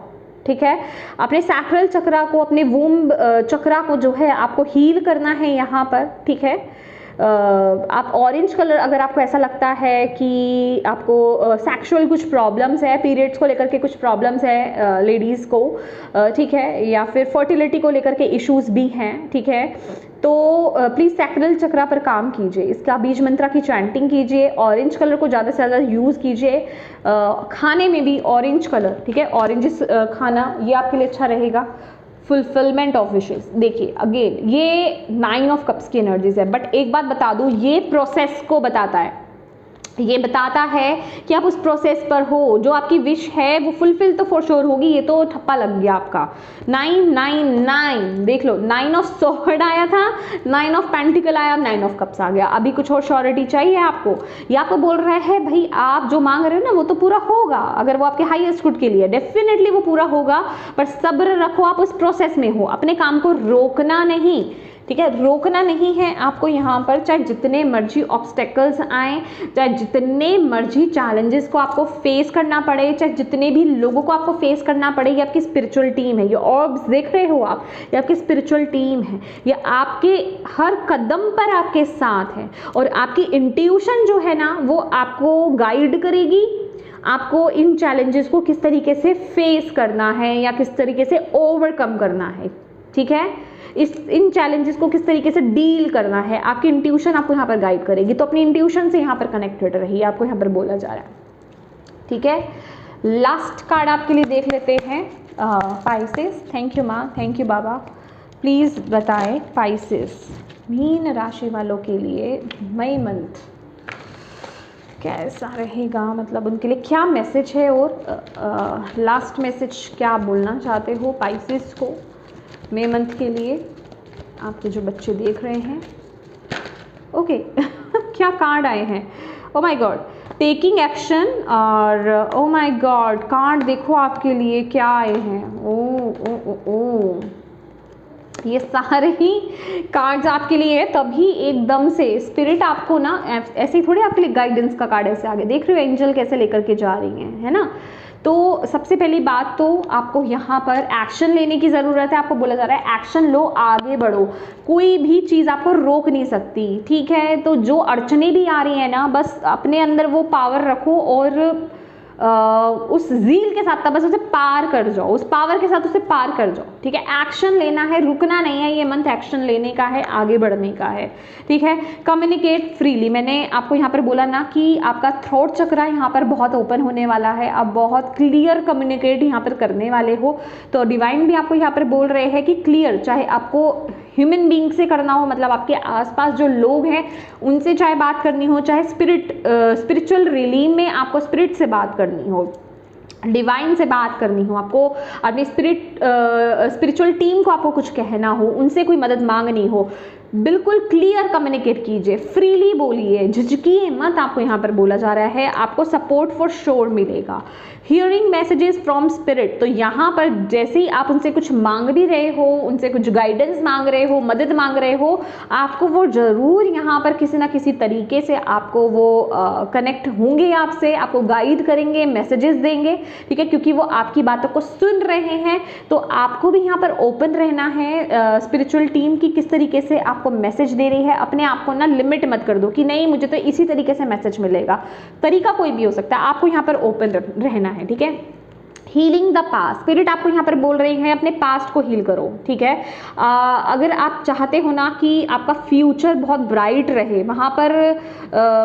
Speaker 1: ठीक है। अपने सैक्रल चक्रा को, अपने वूम्ब चक्रा को जो है आपको हील करना है यहाँ पर, ठीक है। आप ऑरेंज कलर, अगर आपको ऐसा लगता है कि आपको सेक्सुअल कुछ प्रॉब्लम्स है, पीरियड्स को लेकर के कुछ प्रॉब्लम्स है लेडीज़ को, ठीक है, या फिर फर्टिलिटी को लेकर के इश्यूज भी हैं, ठीक है, तो प्लीज़ सैक्रल चक्रा पर काम कीजिए, इसका बीज मंत्रा की चैंटिंग कीजिए, ऑरेंज कलर को ज़्यादा से ज़्यादा यूज़ कीजिए, खाने में भी ऑरेंज कलर, ठीक है, ऑरेंजेस खाना, ये आपके लिए अच्छा रहेगा। फुलफिलमेंट ऑफ विशेस, देखिए अगेन ये 9 ऑफ कप्स की एनर्जीज है, बट एक बात बता दूं, ये प्रोसेस को बताता है, ये बताता है कि आप उस प्रोसेस पर हो, जो आपकी विश है वो फुलफिल तो फॉर श्योर होगी। ये तो ठप्पा लग गया आपका, 999 देख लो, 9 ऑफ सॉर्ड आया था, 9 ऑफ पेंटिकल आया, 9 ऑफ कप्स आ गया। अभी कुछ और श्योरिटी चाहिए आपको, ये आपको बोल रहा है भाई आप जो मांग रहे हो ना वो तो पूरा होगा, अगर वो आपके हाईएस्ट गुड के लिए, डेफिनेटली वो पूरा होगा, पर सब्र रखो, आप उस प्रोसेस में हो, अपने काम को रोकना नहीं, ठीक है, रोकना नहीं है आपको यहाँ पर। चाहे जितने मर्जी ऑब्स्टेकल्स आए, चाहे जितने मर्जी चैलेंजेस को आपको फेस करना पड़े, चाहे जितने भी लोगों को आपको फेस करना पड़े, ये आपकी स्पिरिचुअल टीम है, ये ऑर्ब्स देख रहे हो आप, ये आपकी स्पिरिचुअल टीम है, ये आपके हर कदम पर आपके साथ है, और आपकी इंट्यूशन जो है ना वो आपको गाइड करेगी, आपको इन चैलेंजेस को किस तरीके से फेस करना है या किस तरीके से ओवरकम करना है, ठीक है, इन चैलेंजेस को किस तरीके से डील करना है, आपकी इंट्यूशन आपको यहाँ पर गाइड करेगी। तो अपनी इंट्यूशन से यहाँ पर कनेक्टेड रहिए, आपको यहाँ पर बोला जा रहा है, ठीक है। लास्ट कार्ड आपके लिए देख लेते हैं, पाइसेस। थैंक यू माँ, थैंक यू बाबा। प्लीज़ बताएं पाइसेस, मीन राशि वालों के लिए मई मंथ कैसा रहेगा, मतलब उनके लिए क्या मैसेज है, और लास्ट मैसेज क्या आप बोलना चाहते हो पाइसेस को मई मंथ के लिए, आपके जो बच्चे देख रहे हैं। ओके क्या कार्ड आए हैं, ओ माय गॉड, टेकिंग एक्शन, और ओ माय गॉड कार्ड देखो आपके लिए क्या आए हैं। ओ ये सारे ही कार्ड्स आपके लिए है, तभी एकदम से स्पिरिट आपको ना ऐसे ही थोड़ी आपके लिए गाइडेंस का कार्ड ऐसे आगे देख रहे हो, एंजल कैसे लेकर के जा रही हैं, है ना। तो सबसे पहली बात तो आपको यहाँ पर एक्शन लेने की ज़रूरत है, आपको बोला जा रहा है एक्शन लो, आगे बढ़ो, कोई भी चीज़ आपको रोक नहीं सकती, ठीक है। तो जो अड़चने भी आ रही हैं ना, बस अपने अंदर वो पावर रखो और उस ज़ील के साथ बस उसे पार कर जाओ, उस पावर के साथ उसे पार कर जाओ, ठीक है, एक्शन लेना है, रुकना नहीं है, ये मंथ एक्शन लेने का है, आगे बढ़ने का है, ठीक है। कम्युनिकेट फ्रीली, मैंने आपको यहाँ पर बोला ना कि आपका थ्रोट चक्रा यहाँ पर बहुत ओपन होने वाला है, आप बहुत क्लियर कम्युनिकेट यहाँ पर करने वाले हो। तो डिवाइन भी आपको यहाँ पर बोल रहे हैं कि क्लियर, चाहे आपको ह्यूमन बीइंग से करना हो, मतलब आपके आसपास जो लोग हैं उनसे चाहे बात करनी हो, चाहे स्पिरिचुअल रिलीम में आपको स्पिरिट से बात करनी हो, डिवाइन से बात करनी हो, आपको अपनी स्पिरिचुअल टीम को आपको कुछ कहना हो, उनसे कोई मदद मांगनी हो, बिल्कुल क्लियर कम्युनिकेट कीजिए, फ्रीली बोलिए, झिझकिए मत। आपको यहाँ पर बोला जा रहा है आपको सपोर्ट फॉर श्योर मिलेगा। हियरिंग मैसेजेस फ्रॉम स्पिरिट, तो यहाँ पर जैसे ही आप उनसे कुछ मांग भी रहे हो, उनसे कुछ गाइडेंस मांग रहे हो, मदद मांग रहे हो, आपको वो ज़रूर यहाँ पर किसी ना किसी तरीके से आपको वो कनेक्ट होंगे आपसे, आपको गाइड करेंगे, मैसेजेस देंगे, ठीक है, क्योंकि वो आपकी बातों को सुन रहे हैं। तो आपको भी यहाँ पर ओपन रहना है, स्पिरिचुअल टीम की किस तरीके से आपको मैसेज दे रही है, अपने आप को ना लिमिट मत कर दो कि नहीं मुझे तो इसी तरीके से मैसेज मिलेगा, तरीका कोई भी हो सकता है, आपको यहाँ पर ओपन रहना है, ठीक है। हीलिंग द पास्ट, स्पिरिट आपको यहाँ पर बोल रही है अपने पास्ट को हील करो, ठीक है। अगर आप चाहते हो ना कि आपका फ्यूचर बहुत ब्राइट रहे, वहाँ पर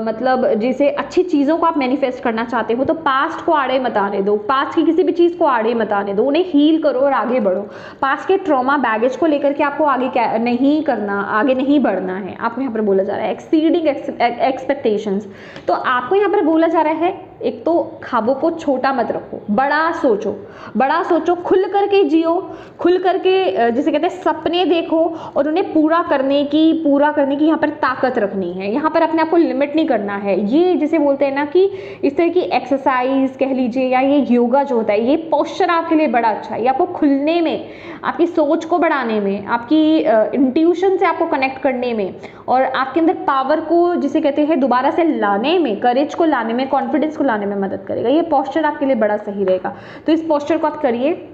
Speaker 1: मतलब जैसे अच्छी चीज़ों को आप मैनिफेस्ट करना चाहते हो, तो पास्ट को आड़े मत आने दो, पास्ट की किसी भी चीज़ को आड़े मत आने दो, उन्हें हील करो और आगे बढ़ो। पास्ट के ट्रॉमा बैगेज को लेकर के आपको आगे नहीं करना, आगे नहीं बढ़ना है, आपको यहाँ पर बोला जा रहा है। एक्सीडिंग एक्सपेक्टेशंस, तो आपको यहाँ पर बोला जा रहा है एक तो ख्वाबों को छोटा मत रखो, बड़ा सोचो, खुल करके जियो, खुल करके जिसे कहते हैं सपने देखो, और उन्हें पूरा करने की यहाँ पर ताकत रखनी है, यहाँ पर अपने आप को लिमिट नहीं करना है। ये जिसे बोलते हैं ना कि इस तरह की एक्सरसाइज कह लीजिए या ये योगा जो होता है, ये पोस्चर आपके लिए बड़ा अच्छा है, ये आपको खुलने में, आपकी सोच को बढ़ाने में, आपकी इंट्यूशन से आपको कनेक्ट करने में, और आपके अंदर पावर को जिसे कहते हैं दोबारा से लाने में, करेज को लाने में, कॉन्फिडेंस को लाने में मदद करेगा। ये पोस्चर आपके लिए बड़ा सही रहेगा, तो इस पोस्चर को आप करिए।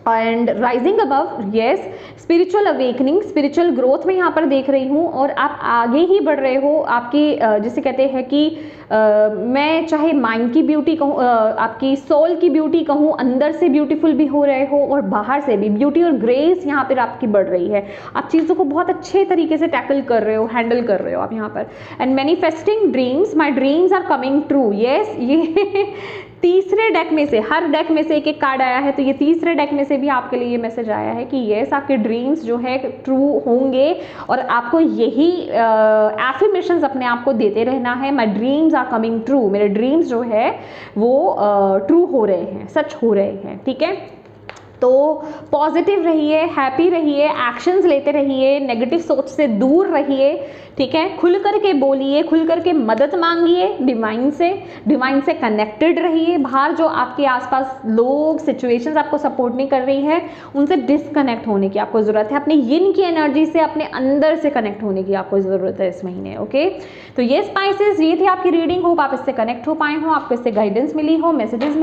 Speaker 1: And rising above, yes, spiritual awakening, spiritual growth में यहाँ पर देख रही हूँ, और आप आगे ही बढ़ रहे हो। आपकी जिसे कहते हैं कि मैं चाहे माइंड की ब्यूटी कहूँ, आपकी सोल की ब्यूटी कहूँ, अंदर से ब्यूटीफुल भी हो रहे हो और बाहर से भी ब्यूटी और ग्रेस यहाँ पर आपकी बढ़ रही है। आप चीज़ों को बहुत अच्छे तरीके से टैकल कर रहे हो, हैंडल कर रहे हो आप यहाँ पर। And manifesting dreams, my dreams are coming true, yes, ये तीसरे डेक में से, हर डेक में से एक एक कार्ड आया है, तो ये तीसरे डेक में से भी आपके लिए ये मैसेज आया है कि यस, आपके ड्रीम्स जो है ट्रू होंगे, और आपको यही एफर्मेशंस अपने आप को देते रहना है। My dreams are coming true, मेरे ड्रीम्स जो है वो ट्रू हो रहे हैं, सच हो रहे हैं, ठीक है। तो पॉजिटिव रहिए, हैप्पी रहिए, एक्शंस लेते रहिए, नेगेटिव सोच से दूर रहिए, ठीक है। खुल करके बोलिए, खुल करके मदद मांगिए डिवाइन से कनेक्टेड रहिए। बाहर जो आपके आसपास लोग, सिचुएशंस आपको सपोर्ट नहीं कर रही है, उनसे डिस्कनेक्ट होने की आपको ज़रूरत है। अपने यिन की एनर्जी से, अपने अंदर से कनेक्ट होने की आपको ज़रूरत है इस महीने, ओके। तो ये स्पाइसेस, ये थी आपकी रीडिंग। होप आप इससे कनेक्ट हो पाए हो, आपको इससे गाइडेंस मिली हो, मैसेजेस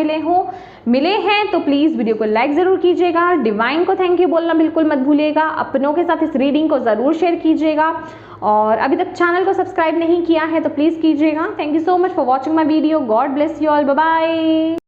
Speaker 1: मिले हैं तो प्लीज़ वीडियो को लाइक ज़रूर कीजिएगा। डिवाइन को थैंक यू बोलना बिल्कुल मत भूलिएगा। अपनों के साथ इस रीडिंग को ज़रूर शेयर कीजिएगा, और अभी तक चैनल को सब्सक्राइब नहीं किया है तो प्लीज़ कीजिएगा। Thank you so much for watching my video. God bless you all, bye bye.